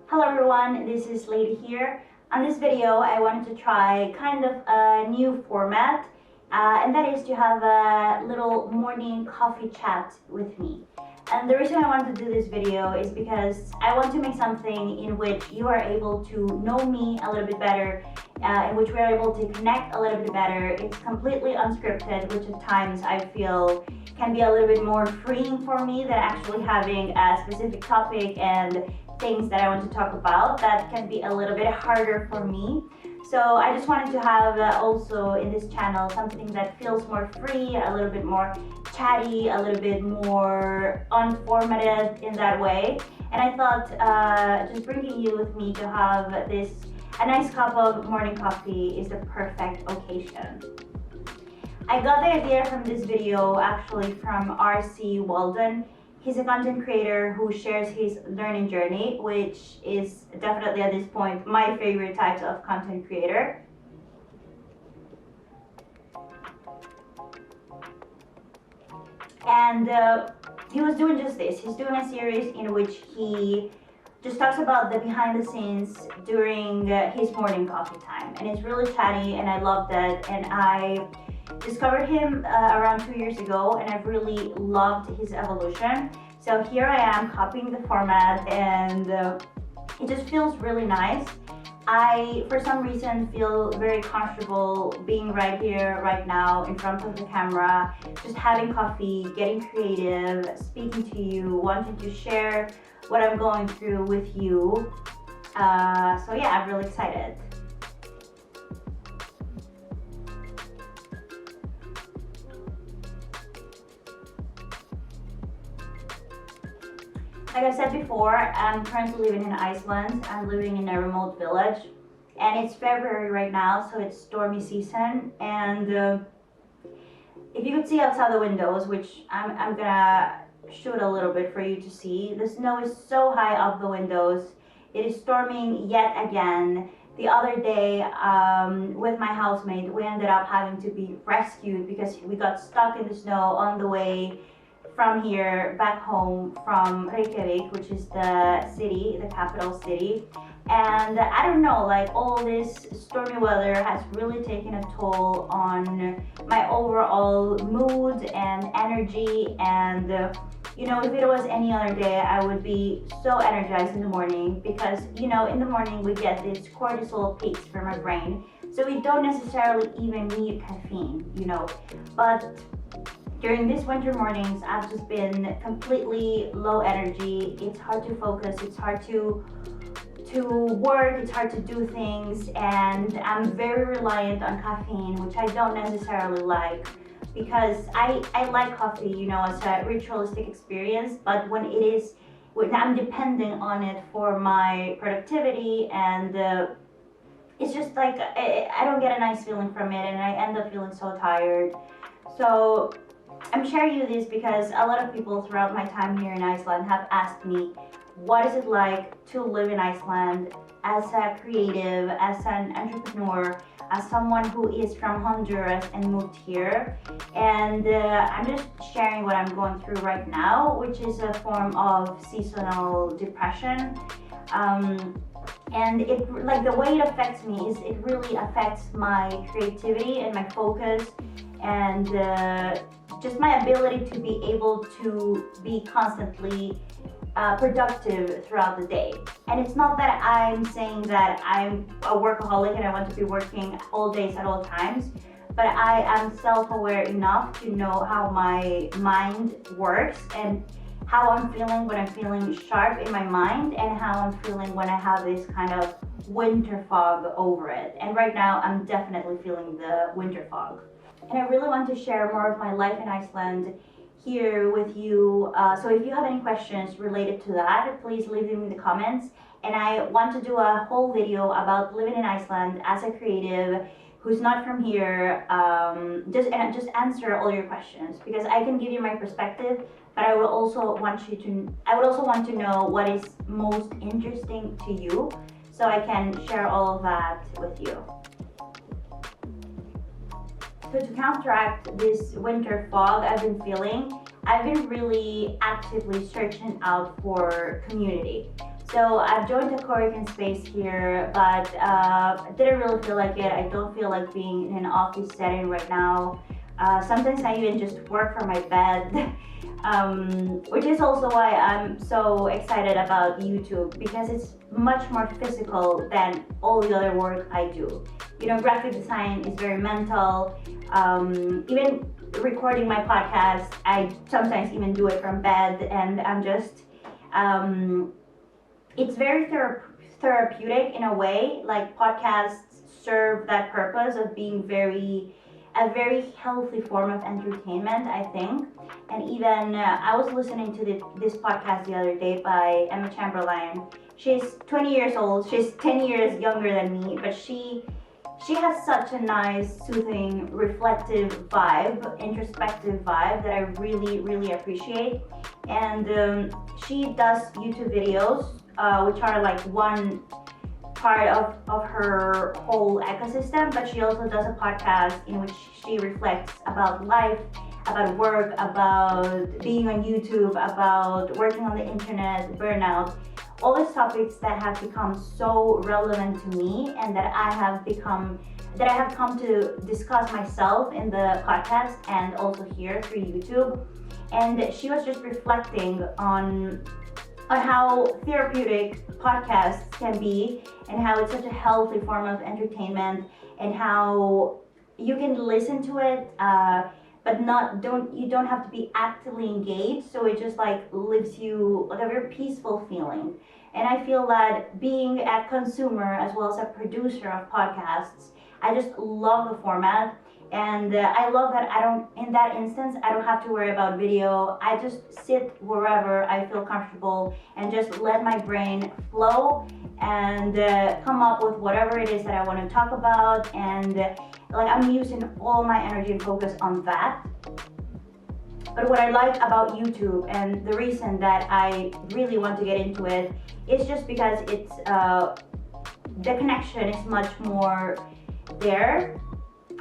Hello everyone, this is Lady here. On this video, I wanted to try kind of a new format, and that is to have a little morning coffee chat with me. And the reason I wanted to do this video is because I want to make something in which you are able to know me a little bit better, in which we are able to connect a little bit better. It's completely unscripted, which at times I feel can be a little bit more freeing for me than actually having a specific topic and things that I want to talk about. That can be a little bit harder for me. So I just wanted to have also in this channel something that feels more free, a little bit more chatty, a little bit more unformative in that way. And I thought just bringing you with me to have a nice cup of morning coffee is the perfect occasion. I got the idea from this video actually from RC Walden. He's a content creator who shares his learning journey, which is definitely at this point my favorite types of content creator. And he was doing just this. He's doing a series in which he just talks about the behind the scenes during his morning coffee time. And it's really chatty and I love that. And I discovered him around 2 years ago and I've really loved his evolution. So here I am copying the format and it just feels really nice. I, for some reason, feel very comfortable being right here, right now, in front of the camera, just having coffee, getting creative, speaking to you, wanting to share what I'm going through with you. So yeah, I'm really excited. Like I said before, I'm currently living in Iceland. I'm living in a remote village and it's February right now, so it's stormy season. And if you could see outside the windows, which I'm gonna shoot a little bit for you to see, the snow is so high up the windows. It is storming yet again. The other day with my housemate, we ended up having to be rescued because we got stuck in the snow on the way from here back home from Reykjavik, which is the city, the capital city. And I don't know, like all this stormy weather has really taken a toll on my overall mood and energy. And you know, if it was any other day, I would be so energized in the morning because, you know, in the morning we get these cortisol peaks from our brain. So we don't necessarily even need caffeine, you know, but during these winter mornings, I've just been completely low energy. It's hard to focus, it's hard to work, it's hard to do things, and I'm very reliant on caffeine, which I don't necessarily like because I like coffee, you know, as a ritualistic experience, but when I'm depending on it for my productivity and it's just like I don't get a nice feeling from it and I end up feeling so tired. So I'm sharing you this because a lot of people throughout my time here in Iceland have asked me, what is it like to live in Iceland as a creative, as an entrepreneur, as someone who is from Honduras and moved here? And I'm just sharing what I'm going through right now, which is a form of seasonal depression. And it, like the way it affects me is it really affects my creativity and my focus and just my ability to be able to be constantly productive throughout the day. And it's not that I'm saying that I'm a workaholic and I want to be working all days at all times, but I am self-aware enough to know how my mind works and how I'm feeling when I'm feeling sharp in my mind and how I'm feeling when I have this kind of winter fog over it. And right now I'm definitely feeling the winter fog. And I really want to share more of my life in Iceland here with you. So if you have any questions related to that, please leave them in the comments. And I want to do a whole video about living in Iceland as a creative who's not from here, just answer all your questions because I can give you my perspective, but I would also want to know what is most interesting to you so I can share all of that with you. So to counteract this winter fog I've been feeling, I've been really actively searching out for community. So I've joined a co-working space here, but didn't really feel like it. I don't feel like being in an office setting right now. Sometimes I even just work from my bed, which is also why I'm so excited about YouTube, because it's much more physical than all the other work I do. You know, graphic design is very mental. Even recording my podcast, I sometimes even do it from bed, and I'm just it's very therapeutic in a way. Like, podcasts serve that purpose of being a very healthy form of entertainment, I think. And even I was listening to this podcast the other day by Emma Chamberlain. She's 20 years old. She's 10 years younger than me, but she has such a nice, soothing, reflective vibe, introspective vibe that I really, really appreciate. And she does YouTube videos, which are like one part of her whole ecosystem, but she also does a podcast in which she reflects about life, about work, about being on YouTube, about working on the internet, burnout, all these topics that have become so relevant to me, and that I have come to discuss myself in the podcast and also here through YouTube. And she was just reflecting on how therapeutic podcasts can be, and how it's such a healthy form of entertainment, and how you can listen to it, but you don't have to be actively engaged. So it just like leaves you like a very peaceful feeling. And I feel that being a consumer as well as a producer of podcasts, I just love the format. And I love that in that instance, I don't have to worry about video. I just sit wherever I feel comfortable and just let my brain flow and come up with whatever it is that I want to talk about. And like, I'm using all my energy and focus on that. But what I like about YouTube, and the reason that I really want to get into it, is just because it's the connection is much more there.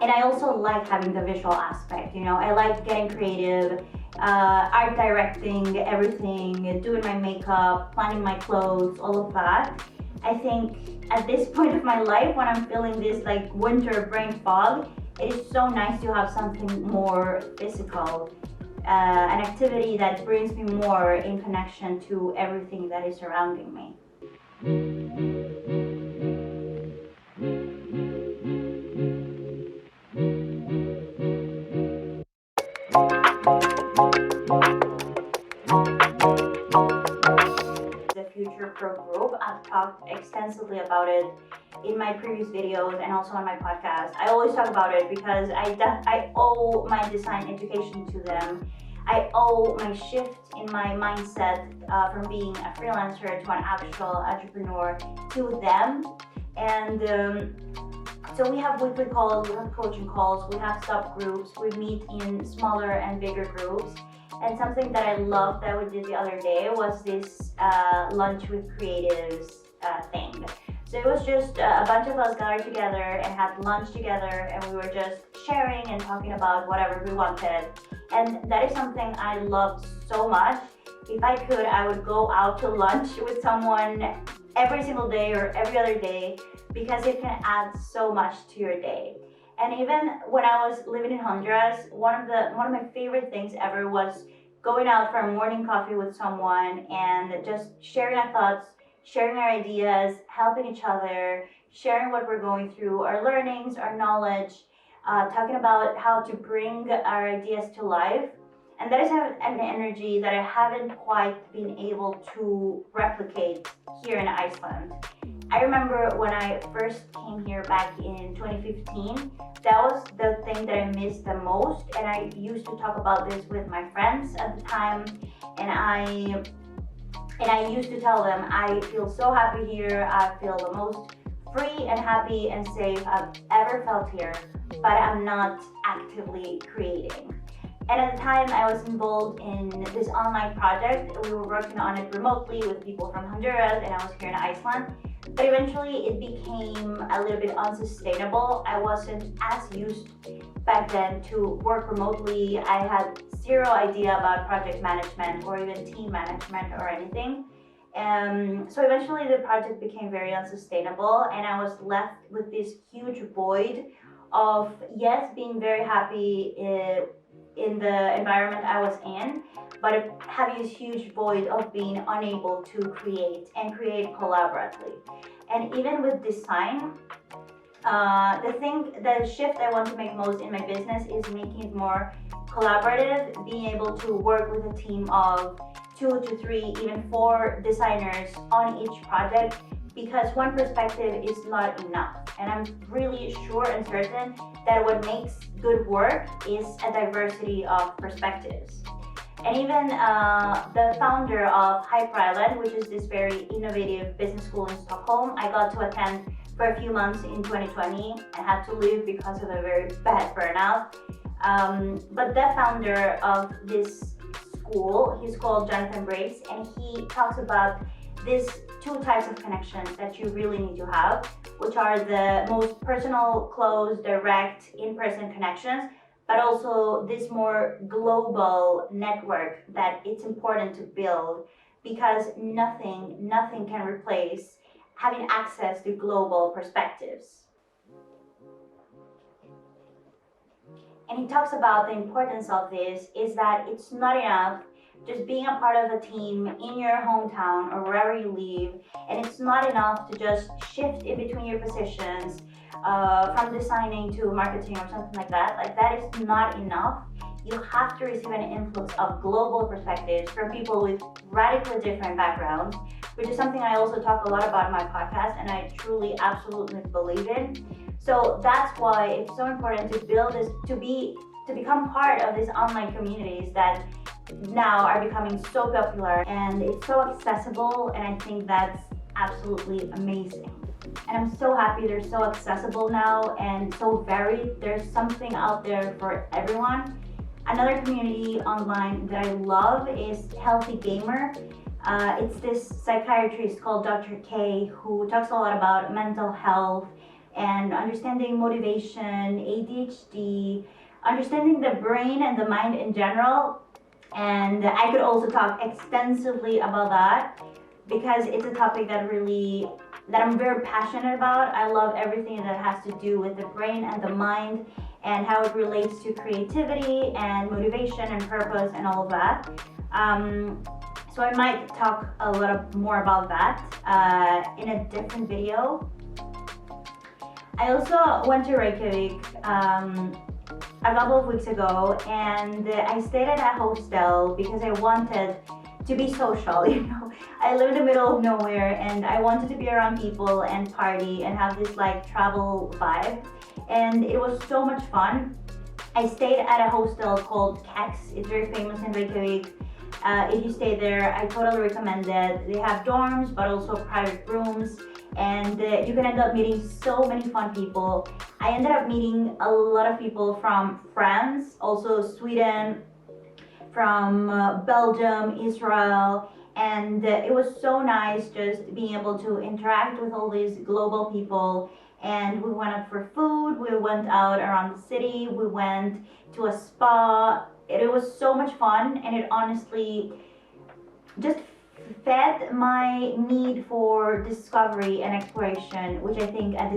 And I also like having the visual aspect, you know. I like getting creative, art directing everything, doing my makeup, planning my clothes, all of that. I think at this point of my life, when I'm feeling this like winter brain fog, it is so nice to have something more physical, an activity that brings me more in connection to everything that is surrounding me. The Future Pro Group, I've talked extensively about it in my previous videos and also on my podcast. I always talk about it because I owe my design education to them. I owe my shift in my mindset from being a freelancer to an actual entrepreneur to them. And so we have weekly calls, we have coaching calls, we have subgroups, we meet in smaller and bigger groups. And something that I loved that we did the other day was this lunch with creatives thing. So it was just a bunch of us gathered together and had lunch together, and we were just sharing and talking about whatever we wanted. And that is something I loved so much. If I could, I would go out to lunch with someone every single day or every other day, because it can add so much to your day. And even when I was living in Honduras, one of my favorite things ever was going out for a morning coffee with someone and just sharing our thoughts, sharing our ideas, helping each other, sharing what we're going through, our learnings, our knowledge, talking about how to bring our ideas to life. And that is an energy that I haven't quite been able to replicate here in Iceland. I remember when I first came here back in 2015, that was the thing that I missed the most. And I used to talk about this with my friends at the time. And I used to tell them, I feel so happy here. I feel the most free and happy and safe I've ever felt here, but I'm not actively creating. And at the time, I was involved in this online project. We were working on it remotely with people from Honduras, and I was here in Iceland. But eventually, it became a little bit unsustainable. I wasn't as used back then to work remotely. I had zero idea about project management or even team management or anything. So eventually the project became very unsustainable, and I was left with this huge void of, yes, being very happy in the environment I was in, but having this huge void of being unable to create and create collaboratively. And even with design, the shift I want to make most in my business is making it more collaborative, being able to work with a team of 2 to 3, even 4 designers on each project, because one perspective is not enough. And I'm really sure and certain that what makes good work is a diversity of perspectives. And even the founder of Hyper Island, which is this very innovative business school in Stockholm, I got to attend for a few months in 2020 and had to leave because of a very bad burnout. But the founder of this school, he's called Jonathan Brace, and he talks about these 2 types of connections that you really need to have, which are the most personal, close, direct, in-person connections, but also this more global network that it's important to build, because nothing can replace having access to global perspectives. And he talks about the importance of this is that it's not enough just being a part of a team in your hometown or wherever you live, and it's not enough to just shift in between your positions from designing to marketing or something like that. Like, that is not enough. You have to receive an influx of global perspectives from people with radically different backgrounds, which is something I also talk a lot about in my podcast, and I truly, absolutely believe in. So that's why it's so important to build this, to become part of these online communities that now are becoming so popular, and it's so accessible, and I think that's absolutely amazing. And I'm so happy they're so accessible now and so varied. There's something out there for everyone. Another community online that I love is Healthy Gamer. It's this psychiatrist called Dr. K, who talks a lot about mental health and understanding motivation, ADHD, understanding the brain and the mind in general. And I could also talk extensively about that, because it's a topic that I'm very passionate about. I love everything that has to do with the brain and the mind and how it relates to creativity and motivation and purpose and all of that. So I might talk a little more about that in a different video. I also went to Reykjavik a couple of weeks ago, and I stayed at a hostel because I wanted to be social. I live in the middle of nowhere, and I wanted to be around people and party and have this like travel vibe, and it was so much fun. I stayed at a hostel called Kex. It's very famous in Reykjavik. If you stay there, I totally recommend it. They have dorms, but also private rooms, and you can end up meeting so many fun people. I ended up meeting a lot of people from France, also Sweden, from Belgium, Israel, and it was so nice just being able to interact with all these global people. And we went out for food, we went out around the city, we went to a spa. It was so much fun, and it honestly just fed my need for discovery and exploration, which I think as a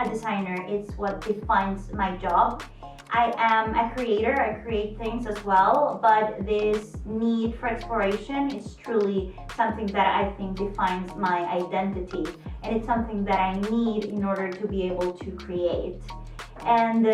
designer, it's what defines my job. I am a creator, I create things as well, but this need for exploration is truly something that I think defines my identity, and it's something that I need in order to be able to create. And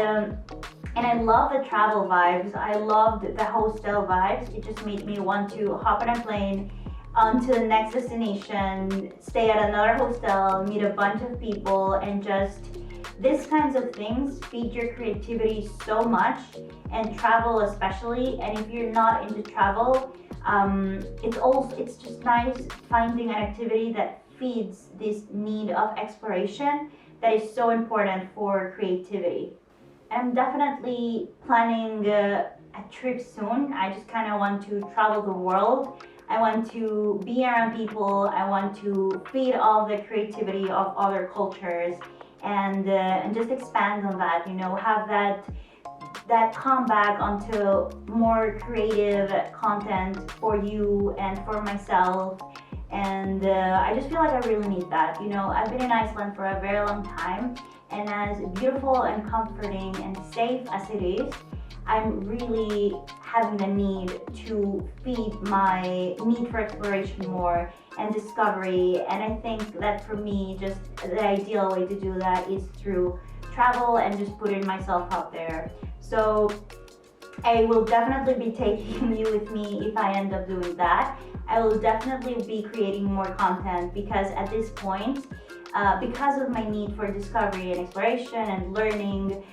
I love the travel vibes. I loved the hostel vibes. It just made me want to hop on a plane on to the next destination, stay at another hostel, meet a bunch of people, and just these kinds of things feed your creativity so much, and travel especially. And if you're not into travel, it's just nice finding an activity that feeds this need of exploration that is so important for creativity. I'm definitely planning a trip soon. I just kind of want to travel the world. I want to be around people. I want to feed all the creativity of other cultures, and just expand on that. Have that come back onto more creative content for you and for myself, and I just feel like I really need that. You know, I've been in Iceland for a very long time, and as beautiful and comforting and safe as it is, I'm really having the need to feed my need for exploration more and discovery. And I think that for me, just the ideal way to do that is through travel and just putting myself out there. So I will definitely be taking you with me if I end up doing that. I will definitely be creating more content because at this point, because of my need for discovery and exploration and learning,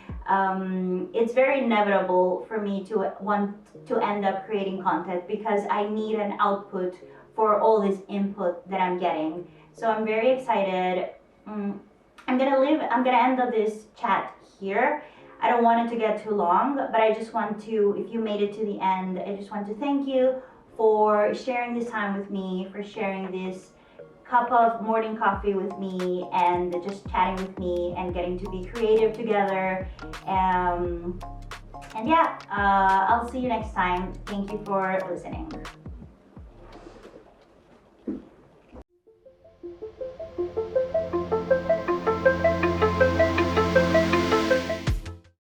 it's very inevitable for me to want to end up creating content because I need an output for all this input that I'm getting. So I'm very excited. I'm gonna end up this chat here. I don't want it to get too long, but I just want to, if you made it to the end, I just want to thank you for sharing this time with me, for sharing this cup of morning coffee with me, and just chatting with me and getting to be creative together. And yeah, I'll see you next time. Thank you for listening.